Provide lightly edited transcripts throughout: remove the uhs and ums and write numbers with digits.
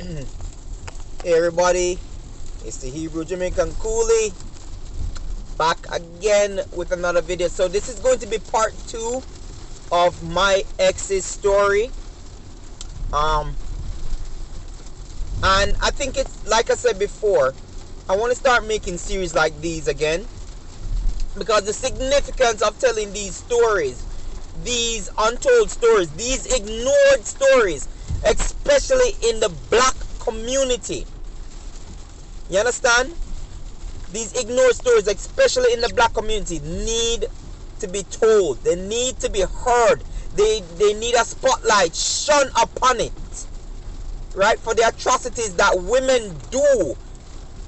Hey everybody, it's the Hebrew Jamaican Coolie back again with another video. So this is going to be part 2 of my ex's story. And I think it's like I said before, I want to start making series like these again, because the significance of telling these stories, these untold stories, these ignored stories, especially in the black community. You understand? These ignored stories, especially in the black community, need to be told. They need to be heard. They need a spotlight shone upon it. Right? For the atrocities that women do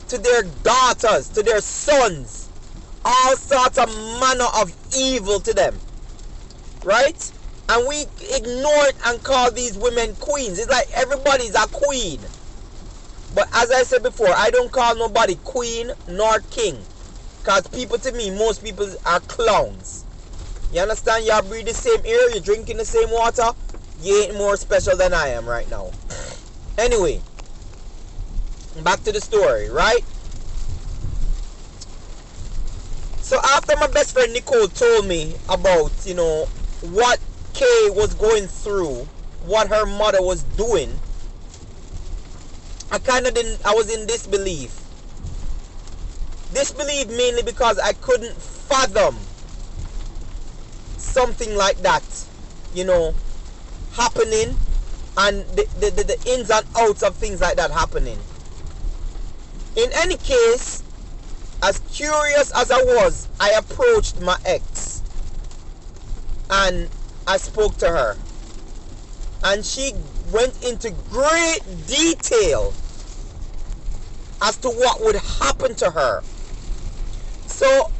to their daughters, to their sons. All sorts of manner of evil to them. Right? And we ignore it and call these women queens. It's like everybody's a queen. But as I said before, I don't call nobody queen nor king. Because people, to me, most people are clowns. You understand? Y'all breathe the same air, you're drinking the same water. You ain't more special than I am right now. Anyway, back to the story, right? So after my best friend Nicole told me about, what Kay was going through, what her mother was doing, I was in disbelief. Disbelief mainly because I couldn't fathom something like that, happening, and the ins and outs of things like that happening. In any case, as curious as I was, I approached my ex and I spoke to her, and she went into great detail as to what would happen to her. So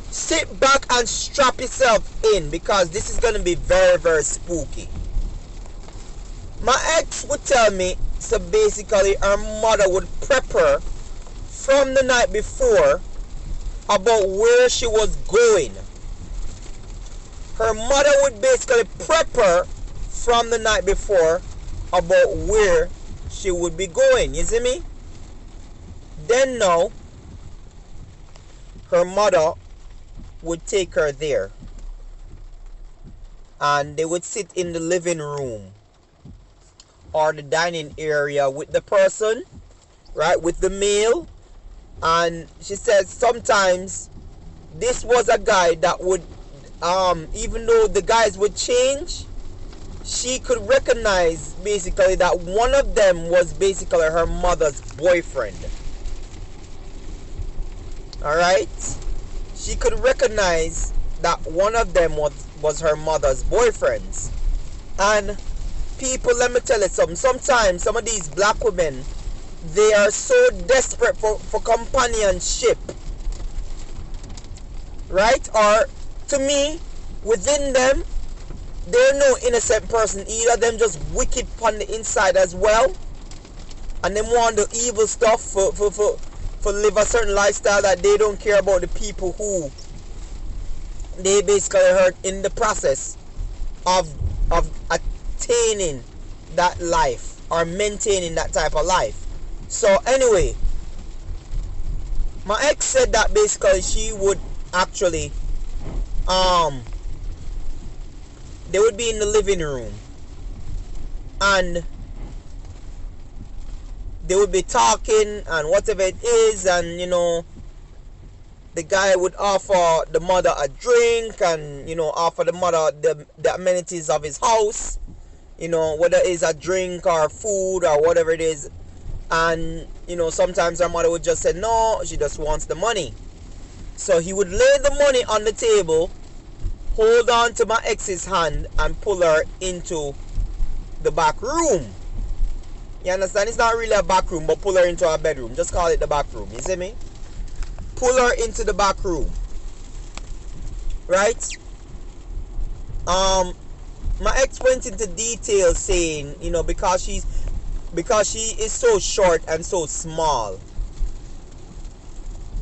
sit back and strap yourself in, because this is going to be very, very spooky. My ex would tell me, so basically her mother would prep her from the night before about where she was going. Her mother would basically prep her from the night before about where she would be going. You see me? Then now, her mother would take her there, and they would sit in the living room or the dining area with the person, right, with the meal. And she said sometimes this was a guy that would, even though the guys would change, she could recognize basically that one of them was basically her mother's boyfriend. Alright? She could recognize that one of them was her mother's boyfriends. And people, let me tell you something. Sometimes some of these black women, they are so desperate for companionship. Right? Or, to me, within them, they're no innocent person either. Them just wicked on the inside as well. And them want the evil stuff for live a certain lifestyle that they don't care about the people who they basically hurt in the process of attaining that life or maintaining that type of life. So anyway, my ex said that basically she would actually they would be in the living room and they would be talking and whatever it is, and the guy would offer the mother a drink and offer the mother the amenities of his house, whether it's a drink or food or whatever it is. And sometimes her mother would just say no, she just wants the money. So he would lay the money on the table, hold on to my ex's hand, and pull her into the back room. You understand? It's not really a back room, but pull her into a bedroom. Just call it the back room. You see me? Pull her into the back room. Right? My ex went into detail saying, because she is so short and so small,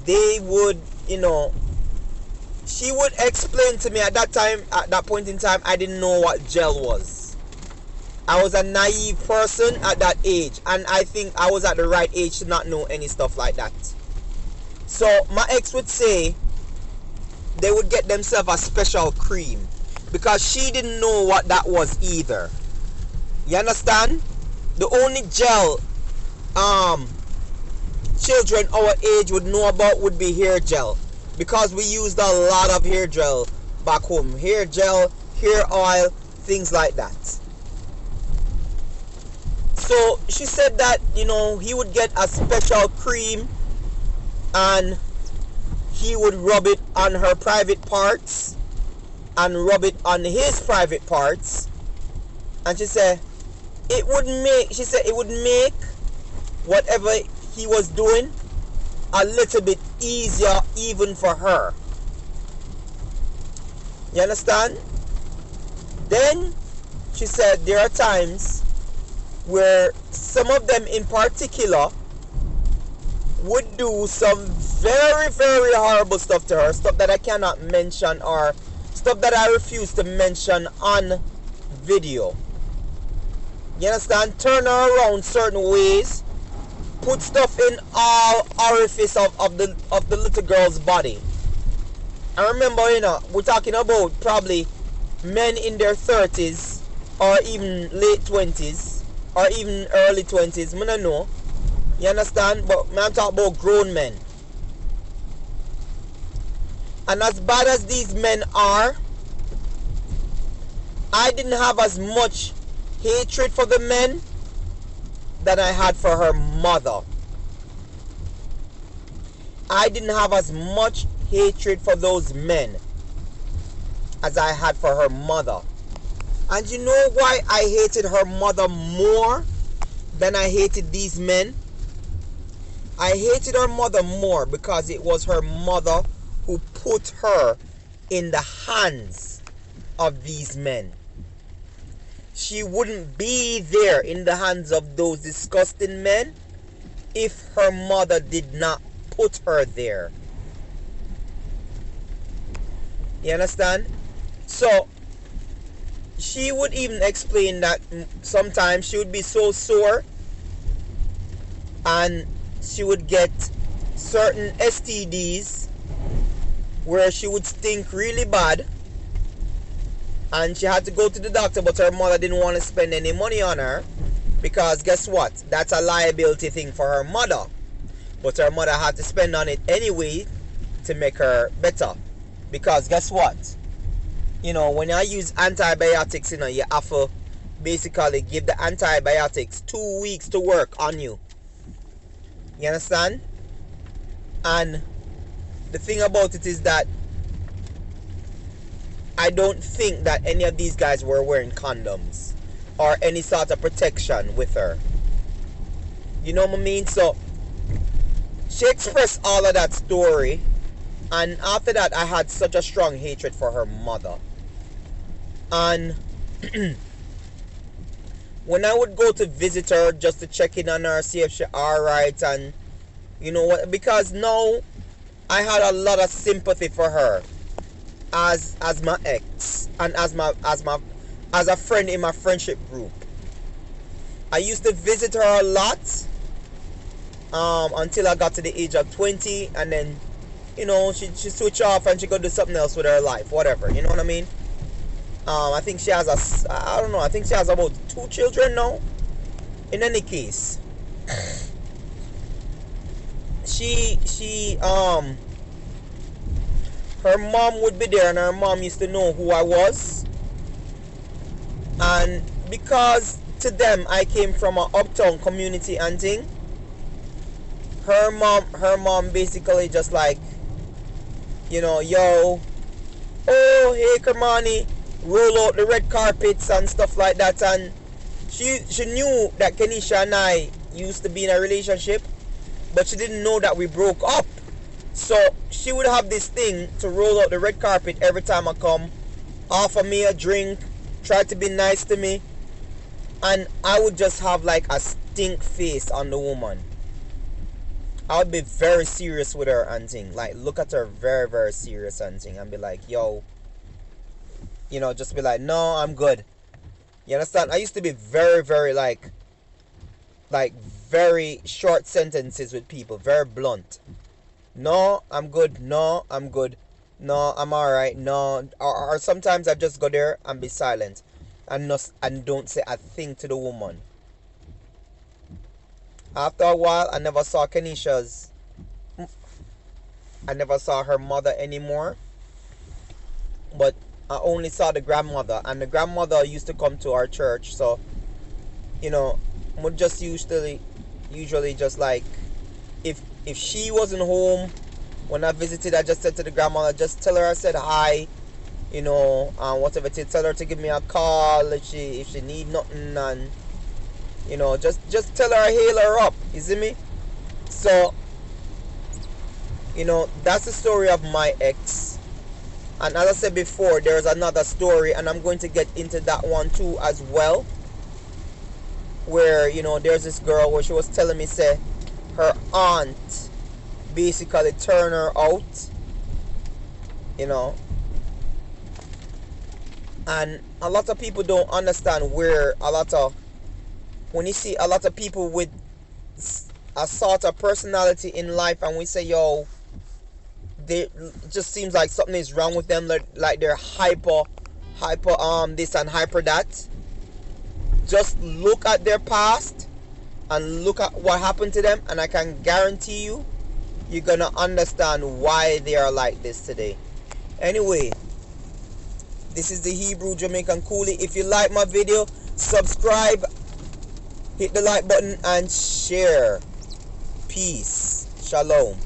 they would, she would explain to me at that point in time, I didn't know what gel was. I was a naive person at that age, and I think I was at the right age to not know any stuff like that. So my ex would say they would get themselves a special cream because she didn't know what that was either. You understand? The only gel children our age would know about would be hair gel, because we used a lot of hair gel back home. Hair gel, hair oil, things like that. So she said that, you know, he would get a special cream and he would rub it on her private parts and rub it on his private parts. And she said it would make whatever he was doing a little bit easier even for her. You understand? Then she said there are times where some of them in particular would do some very, very horrible stuff to her, stuff that I cannot mention or stuff that I refuse to mention on video. You understand? Turn her around certain ways, put stuff in all orifice of the little girl's body. I remember, you know, we're talking about probably men in their 30s or even late 20s or even early 20s. I don't know. You understand? But I'm talking about grown men. And as bad as these men are, I didn't have as much hatred for the men than I had for her mother. I didn't have as much hatred for those men as I had for her mother. And you know why I hated her mother more than I hated these men? I hated her mother more because it was her mother who put her in the hands of these men. She wouldn't be there in the hands of those disgusting men if her mother did not put her there. You understand? So she would even explain that sometimes she would be so sore and she would get certain STDs where she would stink really bad, and she had to go to the doctor, but her mother didn't want to spend any money on her because guess what? That's a liability thing for her mother. But her mother had to spend on it anyway to make her better. Because guess what? You know, when I use antibiotics, you know, you have to basically give the antibiotics 2 weeks to work on you. You understand? And the thing about it is that I don't think that any of these guys were wearing condoms or any sort of protection with her. You know what I mean? So she expressed all of that story, and after that I had such a strong hatred for her mother. And when I would go to visit her just to check in on her, see if she's alright, and you know what, because now I had a lot of sympathy for her as my ex and as a friend in my friendship group. I used to visit her a lot until I got to the age of 20, and then, you know, she switched off and she go do something else with her life, whatever, you know what I mean? I think she has I don't know, I think she has about 2 children now. In any case, her mom would be there, and her mom used to know who I was. And because to them I came from an uptown community and thing, her mom basically just like, you know, yo, oh hey Kermani, roll out the red carpets and stuff like that. And she knew that Kenisha and I used to be in a relationship, but she didn't know that we broke up. So she would have this thing to roll out the red carpet every time I come, offer me a drink, try to be nice to me, and I would just have like a stink face on the woman. I would be very serious with her and thing, like look at her very, very serious and thing, and be like, yo, you know, just be like, no, I'm good. You understand? I used to be very, very like very short sentences with people, very blunt. No, I'm good. No, I'm good. No, I'm alright. No, or sometimes I just go there and be silent, and don't say a thing to the woman. After a while, I never saw Kenisha's. I never saw her mother anymore, but I only saw the grandmother, and the grandmother used to come to our church. So, we just usually just like, if she wasn't home when I visited, I just said to the grandmother, just tell her I said hi, and whatever it is, tell her to give me a call if she need nothing, and just tell her I hail her up. You see me? So, that's the story of my ex. And as I said before, there's another story, and I'm going to get into that one too as well. Where, there's this girl where she was telling me, say, her aunt basically turned her out, and a lot of people don't understand where when you see a lot of people with a sort of personality in life, and we say, yo, it just seems like something is wrong with them, like they're hyper this and hyper that. Just look at their past and look at what happened to them, and I can guarantee you're gonna understand why they are like this today. Anyway, this is the Hebrew Jamaican Coolie. If you like my video, subscribe, hit the like button, and share. Peace. Shalom.